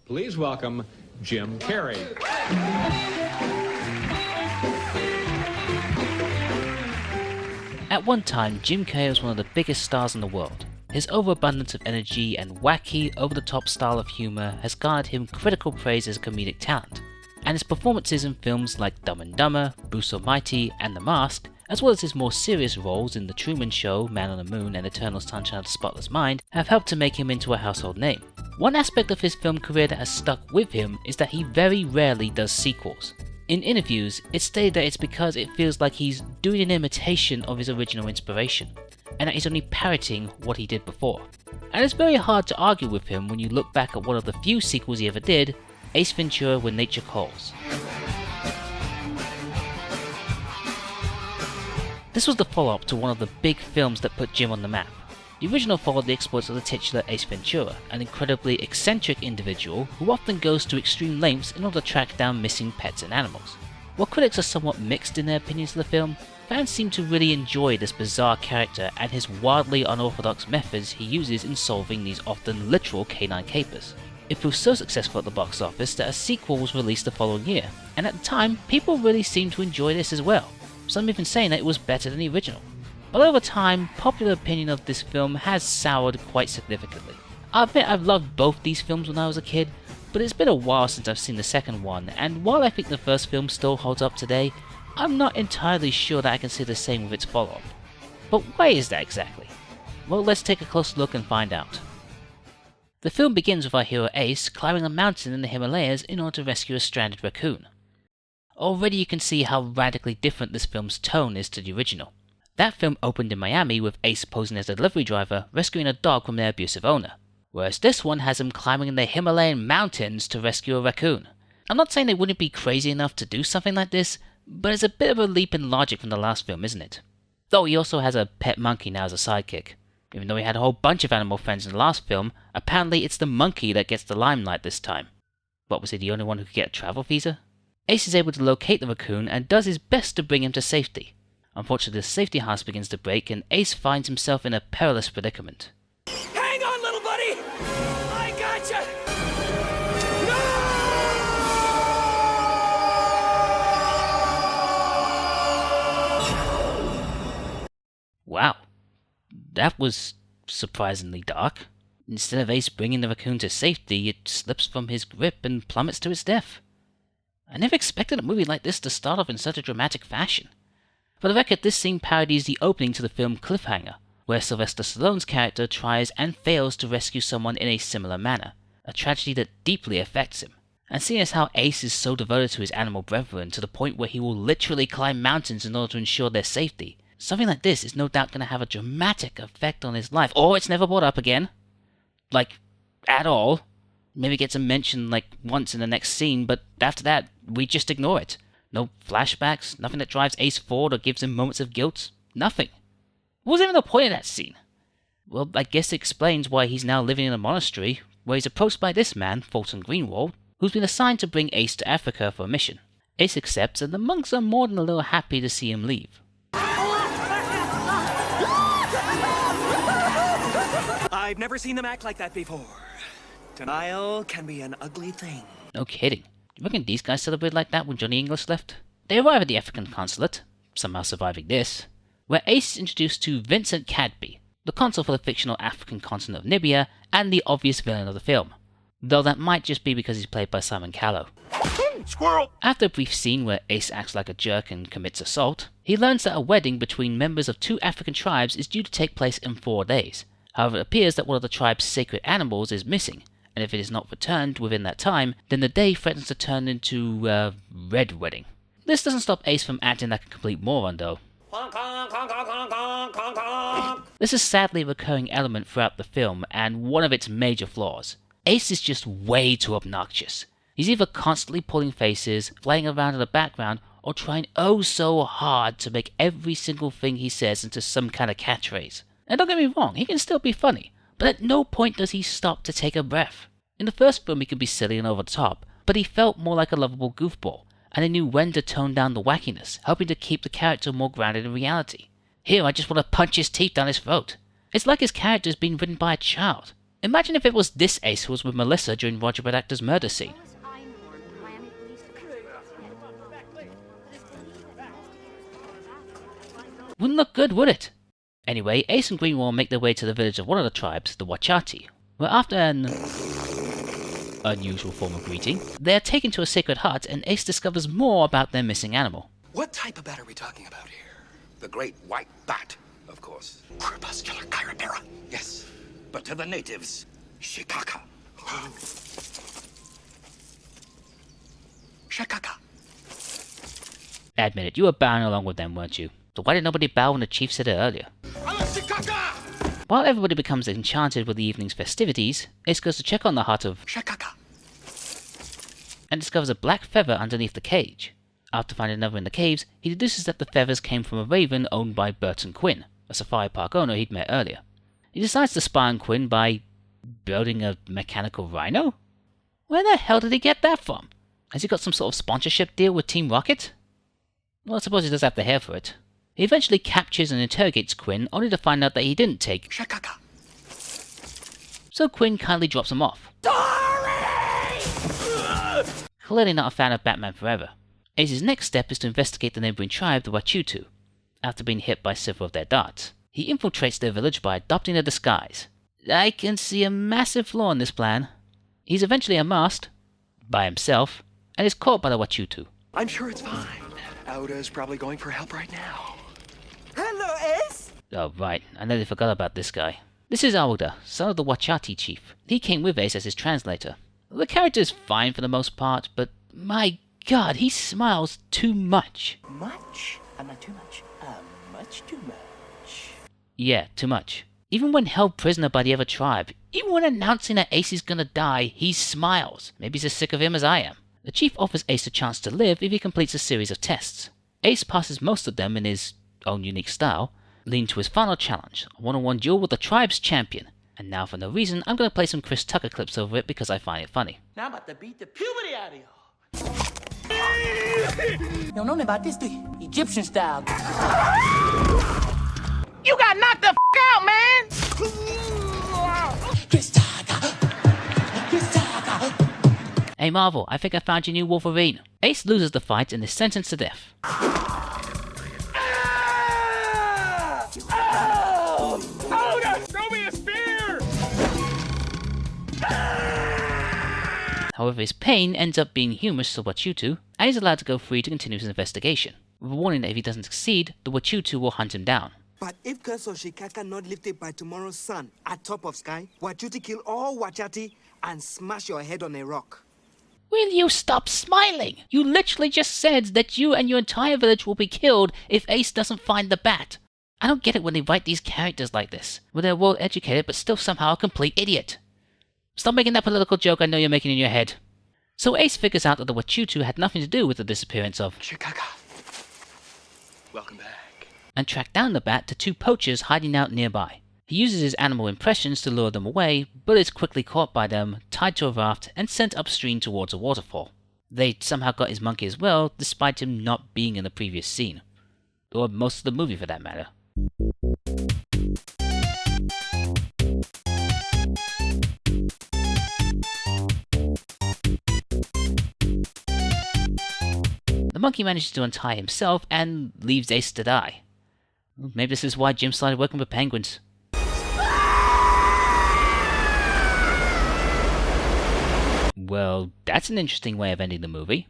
Please welcome Jim Carrey. At one time, Jim Carrey was one of the biggest stars in the world. His overabundance of energy and wacky, over-the-top style of humor has garnered him critical praise as a comedic talent, and his performances in films like Dumb and Dumber, Bruce Almighty, and The Mask, as well as his more serious roles in The Truman Show, Man on the Moon, and Eternal Sunshine of the Spotless Mind, have helped to make him into a household name. One aspect of his film career that has stuck with him is that he very rarely does sequels. In interviews, it's stated that it's because it feels like he's doing an imitation of his original inspiration, and that he's only parroting what he did before. And it's very hard to argue with him when you look back at one of the few sequels he ever did, Ace Ventura: When Nature Calls. This was the follow-up to one of the big films that put Jim on the map. The original followed the exploits of the titular Ace Ventura, an incredibly eccentric individual who often goes to extreme lengths in order to track down missing pets and animals. While critics are somewhat mixed in their opinions of the film, fans seem to really enjoy this bizarre character and his wildly unorthodox methods he uses in solving these often literal canine capers. It proved so successful at the box office that a sequel was released the following year, and at the time, people really seemed to enjoy this as well, some even saying that it was better than the original. But over time, popular opinion of this film has soured quite significantly. I admit I've loved both these films when I was a kid, but it's been a while since I've seen the second one, and while I think the first film still holds up today, I'm not entirely sure that I can say the same with its follow-up. But why is that exactly? Well, let's take a closer look and find out. The film begins with our hero Ace climbing a mountain in the Himalayas in order to rescue a stranded raccoon. Already you can see how radically different this film's tone is to the original. That film opened in Miami with Ace posing as a delivery driver rescuing a dog from their abusive owner, whereas this one has him climbing in the Himalayan mountains to rescue a raccoon. I'm not saying they wouldn't be crazy enough to do something like this, but it's a bit of a leap in logic from the last film, isn't it? Though he also has a pet monkey now as a sidekick. Even though he had a whole bunch of animal friends in the last film, apparently it's the monkey that gets the limelight this time. What, was he the only one who could get a travel visa? Ace is able to locate the raccoon and does his best to bring him to safety. Unfortunately, the safety harness begins to break and Ace finds himself in a perilous predicament. Hang on, little buddy! I gotcha! No! Wow, that was surprisingly dark. Instead of Ace bringing the raccoon to safety, it slips from his grip and plummets to its death. I never expected a movie like this to start off in such a dramatic fashion. For the record, this scene parodies the opening to the film Cliffhanger, where Sylvester Stallone's character tries and fails to rescue someone in a similar manner, a tragedy that deeply affects him. And seeing as how Ace is so devoted to his animal brethren to the point where he will literally climb mountains in order to ensure their safety, something like this is no doubt going to have a dramatic effect on his life, or it's never brought up again. Like, at all. Maybe gets a mention like once in the next scene, but after that, we just ignore it. No flashbacks, nothing that drives Ace forward or gives him moments of guilt. Nothing. What was even the point of that scene? Well, I guess it explains why he's now living in a monastery, where he's approached by this man, Fulton Greenwald, who's been assigned to bring Ace to Africa for a mission. Ace accepts, and the monks are more than a little happy to see him leave. I've never seen them act like that before. Denial can be an ugly thing. No kidding. You reckon these guys celebrated like that when Johnny English left? They arrive at the African consulate, somehow surviving this, where Ace is introduced to Vincent Cadby, the consul for the fictional African continent of Nibia, and the obvious villain of the film. Though that might just be because he's played by Simon Callow. Squirrel! After a brief scene where Ace acts like a jerk and commits assault, he learns that a wedding between members of 2 African tribes is due to take place in 4 days. However, it appears that one of the tribe's sacred animals is missing, and if it is not returned within that time, then the day threatens to turn into a red wedding. This doesn't stop Ace from acting like a complete moron though. This is sadly a recurring element throughout the film, and one of its major flaws. Ace is just way too obnoxious. He's either constantly pulling faces, flying around in the background, or trying oh so hard to make every single thing he says into some kind of catchphrase. And don't get me wrong, he can still be funny, but at no point does he stop to take a breath. In the first film he could be silly and over the top, but he felt more like a lovable goofball, and he knew when to tone down the wackiness, helping to keep the character more grounded in reality. Here I just want to punch his teeth down his throat. It's like his character is being written by a child. Imagine if it was this Ace who was with Melissa during Roger Redactor's murder scene. Wouldn't look good, would it? Anyway, Ace and Greenwald make their way to the village of one of the tribes, the Wachati, where after an unusual form of greeting, they are taken to a sacred hut and Ace discovers more about their missing animal. What type of bat are we talking about here? The great white bat, of course. Crepuscular Chirapera. Yes, but to the natives, Shikaka. Shikaka. Admit it, you were bowing along with them, weren't you? So why did nobody bow when the chief said it earlier? While everybody becomes enchanted with the evening's festivities, Ace goes to check on the hut of Shikaka and discovers a black feather underneath the cage. After finding another in the caves, he deduces that the feathers came from a raven owned by Burton Quinn, a safari park owner he'd met earlier. He decides to spy on Quinn by building a mechanical rhino? Where the hell did he get that from? Has he got some sort of sponsorship deal with Team Rocket? Well, I suppose he does have the hair for it. He eventually captures and interrogates Quinn, only to find out that he didn't take Shikaka. So Quinn kindly drops him off. Clearly not a fan of Batman Forever. Ace's next step is to investigate the neighboring tribe, the Wachutu. After being hit by several of their darts, he infiltrates their village by adopting a disguise. I can see a massive flaw in this plan. He's eventually unmasked, by himself, and is caught by the Wachutu. I'm sure it's fine. Auda's probably going for help right now. Hello, Ace! Oh right, I nearly forgot about this guy. This is Auda, son of the Wachati chief. He came with Ace as his translator. The character is fine for the most part, but my god, he smiles too much. Much? Not too much. Much too much. Yeah, too much. Even when held prisoner by the other tribe, even when announcing that Ace is gonna die, he smiles. Maybe he's as sick of him as I am. The chief offers Ace a chance to live if he completes a series of tests. Ace passes most of them in his own unique style, leading to his final challenge, a one-on-one duel with the tribe's champion. And now for no reason, I'm going to play some Chris Tucker clips over it because I find it funny. Now I'm about to beat the puberty out of y'all. You don't know nothing about this, do you? Egyptian style. You got knocked the out, man! Chris Tucker! Chris Tucker! Hey Marvel, I think I found your new Wolverine. Ace loses the fight and is sentenced to death. However, his pain ends up being humorous to Wachutu, and he's allowed to go free to continue his investigation, with a warning that if he doesn't succeed, the Wachutu will hunt him down. But if curse of Shikaka not lifted by tomorrow's sun at top of sky, Wachuti kill all Wachati and smash your head on a rock. Will you stop smiling? You literally just said that you and your entire village will be killed if Ace doesn't find the bat. I don't get it when they write these characters like this, where they're well educated but still somehow a complete idiot. Stop making that political joke I know you're making in your head. So Ace figures out that the Wachutu had nothing to do with the disappearance of Shikaka. Welcome back. and track down the bat to two poachers hiding out nearby. He uses his animal impressions to lure them away, but is quickly caught by them, tied to a raft, and sent upstream towards a waterfall. They somehow got his monkey as well, despite him not being in the previous scene. Or most of the movie for that matter. The monkey manages to untie himself and leaves Ace to die. Maybe this is why Jim started working with penguins. Well, that's an interesting way of ending the movie.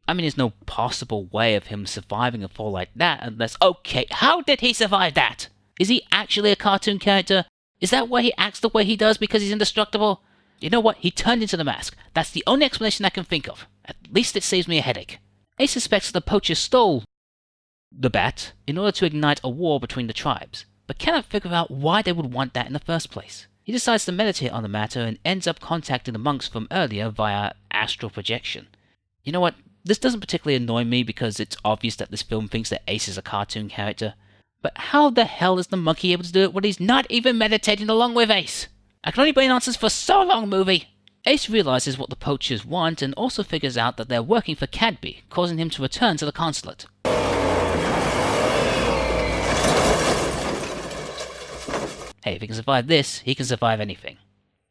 I mean, there's no possible way of him surviving a fall like that unless... Okay, how did he survive that? Is he actually a cartoon character? Is that why he acts the way he does because he's indestructible? You know what? He turned into the mask. That's the only explanation I can think of. At least it saves me a headache. Ace suspects the poachers stole the bat in order to ignite a war between the tribes, but cannot figure out why they would want that in the first place. He decides to meditate on the matter and ends up contacting the monks from earlier via astral projection. You know what? This doesn't particularly annoy me because it's obvious that this film thinks that Ace is a cartoon character. But how the hell is the monkey able to do it when he's not even meditating along with Ace? I can only bring answers for so long, movie! Ace realizes what the poachers want and also figures out that they're working for Cadby, causing him to return to the consulate. Hey, if he can survive this, he can survive anything.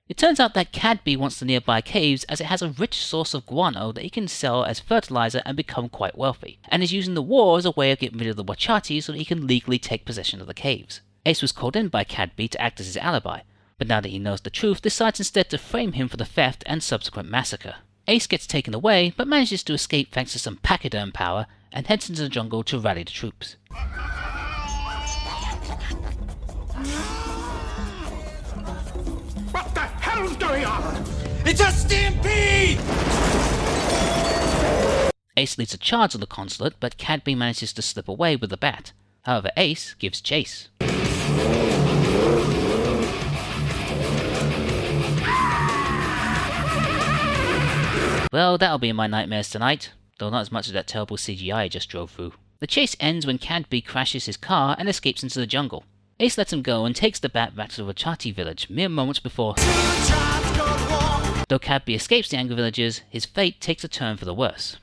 It turns out that Cadby wants the nearby caves as it has a rich source of guano that he can sell as fertilizer and become quite wealthy, and is using the war as a way of getting rid of the Wachati so that he can legally take possession of the caves. Ace was called in by Cadby to act as his alibi, but now that he knows the truth, decides instead to frame him for the theft and subsequent massacre. Ace gets taken away, but manages to escape thanks to some pachyderm power, and heads into the jungle to rally the troops. What the hell's going on? It's a stampede! Ace leads a charge on the consulate, but Cadby manages to slip away with the bat. However, Ace gives chase. Well, that'll be in my nightmares tonight, though not as much as that terrible CGI I just drove through. The chase ends when Cadby crashes his car and escapes into the jungle. Ace lets him go and takes the bat back to the Wachati village mere moments before. Though Cadby escapes the angry villagers, his fate takes a turn for the worse.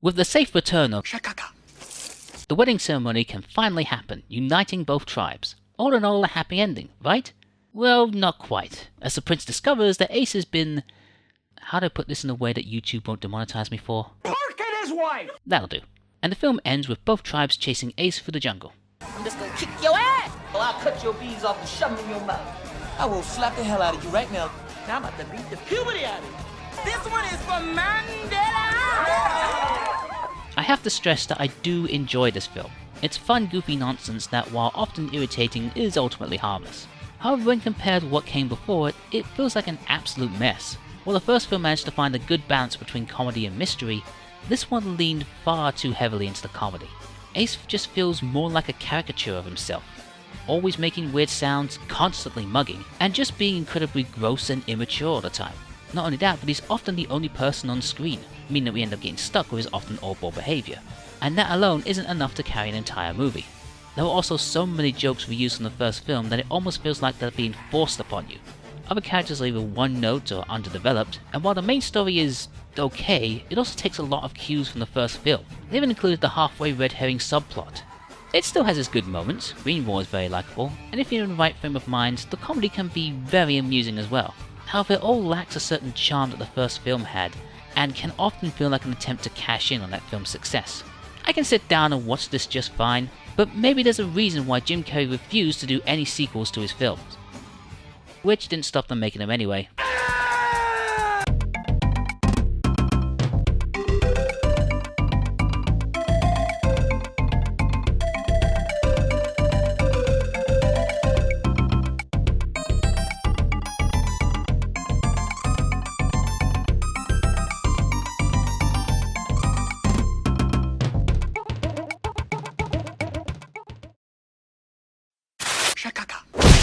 With the safe return of Shakaka. the wedding ceremony can finally happen, uniting both tribes. All in all, a happy ending, right? Well, not quite, as the prince discovers that Ace has been... how do I put this in a way that YouTube won't demonetize me for? Park and his wife! That'll do. And the film ends with both tribes chasing Ace through the jungle. I'm just gonna kick your ass, or I'll cut your beads off and shove them in your mouth. I will slap the hell out of you right now. Now I'm about to beat the puberty out of you. This one is for Mandela! I have to stress that I do enjoy this film. It's fun, goofy nonsense that, while often irritating, is ultimately harmless. However, when compared with what came before it, it feels like an absolute mess. While the first film managed to find a good balance between comedy and mystery, this one leaned far too heavily into the comedy. Ace just feels more like a caricature of himself, always making weird sounds, constantly mugging, and just being incredibly gross and immature all the time. Not only that, but he's often the only person on screen, meaning that we end up getting stuck with his often oddball behaviour. And that alone isn't enough to carry an entire movie. There were also so many jokes reused from the first film that it almost feels like they're being forced upon you. Other characters are either one-note or underdeveloped, and while the main story is okay, it also takes a lot of cues from the first film. They even included the halfway red herring subplot. It still has its good moments, Greenwall is very likeable, and if you're in the right frame of mind, the comedy can be very amusing as well. However, it all lacks a certain charm that the first film had, and can often feel like an attempt to cash in on that film's success. I can sit down and watch this just fine, but maybe there's a reason why Jim Carrey refused to do any sequels to his films. Which didn't stop them making them anyway. Shakaka.